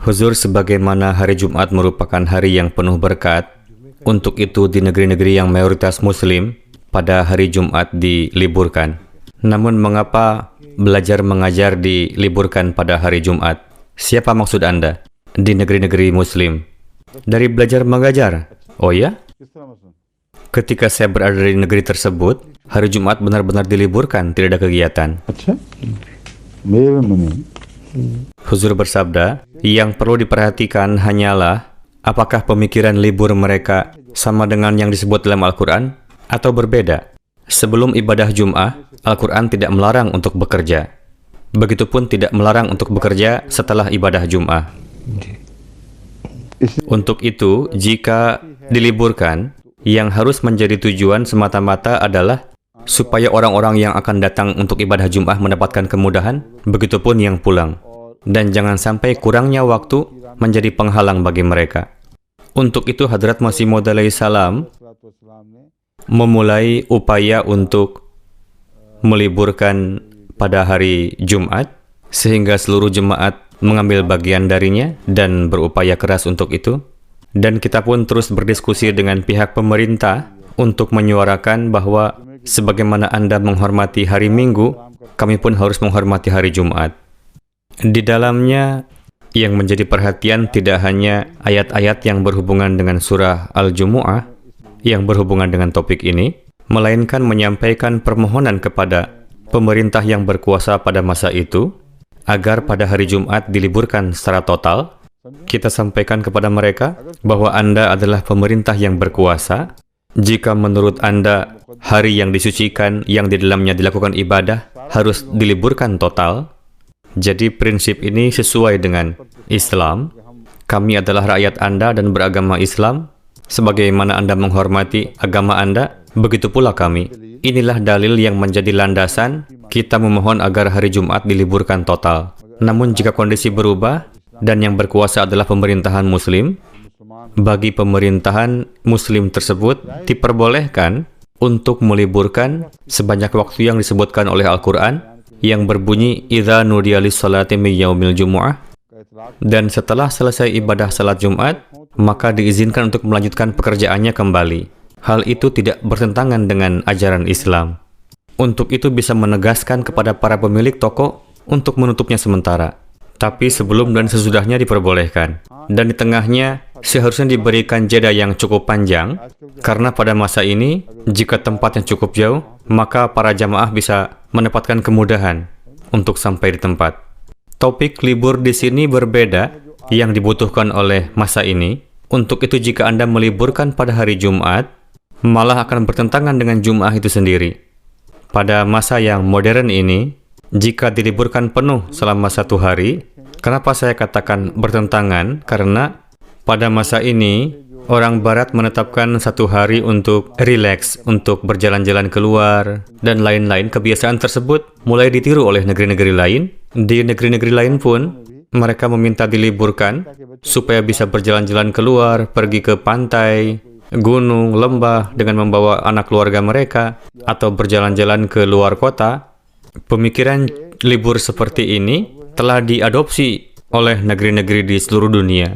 Huzur, sebagaimana hari Jumat merupakan hari yang penuh berkat, untuk itu di negeri-negeri yang mayoritas Muslim, pada hari Jumat diliburkan. Namun mengapa belajar mengajar diliburkan pada hari Jumat? Siapa maksud Anda? Di negeri-negeri Muslim. Dari belajar mengajar? Oh ya? Ketika saya berada di negeri tersebut, hari Jumat benar-benar diliburkan, tidak ada kegiatan. Huzur bersabda, yang perlu diperhatikan hanyalah apakah pemikiran libur mereka sama dengan yang disebut dalam Al-Quran atau berbeda. Sebelum ibadah Jum'ah, Al-Quran tidak melarang untuk bekerja. Begitupun tidak melarang untuk bekerja setelah ibadah Jum'ah. Untuk itu, jika diliburkan, yang harus menjadi tujuan semata-mata adalah supaya orang-orang yang akan datang untuk ibadah Jum'ah mendapatkan kemudahan, begitupun yang pulang. Dan jangan sampai kurangnya waktu menjadi penghalang bagi mereka. Untuk itu Hadrat Masih Maud alaihissalam memulai upaya untuk meliburkan pada hari Jumat, sehingga seluruh jemaat mengambil bagian darinya dan berupaya keras untuk itu. Dan kita pun terus berdiskusi dengan pihak pemerintah untuk menyuarakan bahwa sebagaimana Anda menghormati hari Minggu, kami pun harus menghormati hari Jumat. Di dalamnya yang menjadi perhatian tidak hanya ayat-ayat yang berhubungan dengan surah Al-Jumu'ah yang berhubungan dengan topik ini, melainkan menyampaikan permohonan kepada pemerintah yang berkuasa pada masa itu agar pada hari Jumat diliburkan secara total. Kita sampaikan kepada mereka bahwa Anda adalah pemerintah yang berkuasa. Jika menurut Anda hari yang disucikan yang di dalamnya dilakukan ibadah harus diliburkan total, jadi prinsip ini sesuai dengan Islam. Kami adalah rakyat Anda dan beragama Islam. Sebagaimana Anda menghormati agama Anda, begitu pula kami. Inilah dalil yang menjadi landasan kita memohon agar hari Jumat diliburkan total. Namun jika kondisi berubah dan yang berkuasa adalah pemerintahan Muslim, bagi pemerintahan Muslim tersebut diperbolehkan untuk meliburkan sebanyak waktu yang disebutkan oleh Al-Quran yang berbunyi idza nudiya lis-salati min yaumil jumu'ah, dan setelah selesai ibadah salat Jumat maka diizinkan untuk melanjutkan pekerjaannya kembali. Hal itu tidak bertentangan dengan ajaran Islam. Untuk itu bisa menegaskan kepada para pemilik toko untuk menutupnya sementara, tapi sebelum dan sesudahnya diperbolehkan. Dan di tengahnya seharusnya diberikan jeda yang cukup panjang, karena pada masa ini jika tempatnya cukup jauh, maka para jamaah bisa mendapatkan kemudahan untuk sampai di tempat. Topik libur di sini berbeda yang dibutuhkan oleh masa ini. Untuk itu jika Anda meliburkan pada hari Jumat, malah akan bertentangan dengan Jum'ah itu sendiri. Pada masa yang modern ini, jika diliburkan penuh selama 1 hari, kenapa saya katakan bertentangan? Karena pada masa ini, orang Barat menetapkan 1 hari untuk rileks, untuk berjalan-jalan keluar, dan lain-lain. Kebiasaan tersebut mulai ditiru oleh negeri-negeri lain. Di negeri-negeri lain pun, mereka meminta diliburkan supaya bisa berjalan-jalan keluar, pergi ke pantai, gunung, lembah dengan membawa anak keluarga mereka, atau berjalan-jalan ke luar kota. Pemikiran libur seperti ini telah diadopsi oleh negeri-negeri di seluruh dunia.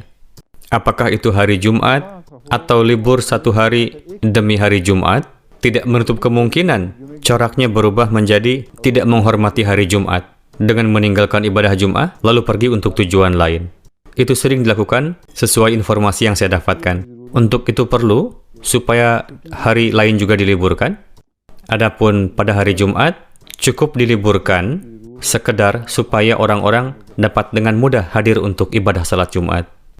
Apakah itu hari Jumat atau libur 1 hari demi hari Jumat, tidak menutup kemungkinan coraknya berubah menjadi tidak menghormati hari Jumat dengan meninggalkan ibadah Jum'ah lalu pergi untuk tujuan lain. Itu sering dilakukan sesuai informasi yang saya dapatkan. Untuk itu perlu supaya hari lain juga diliburkan. Adapun pada hari Jumat cukup diliburkan sekedar supaya orang-orang dapat dengan mudah hadir untuk ibadah salat Jumat.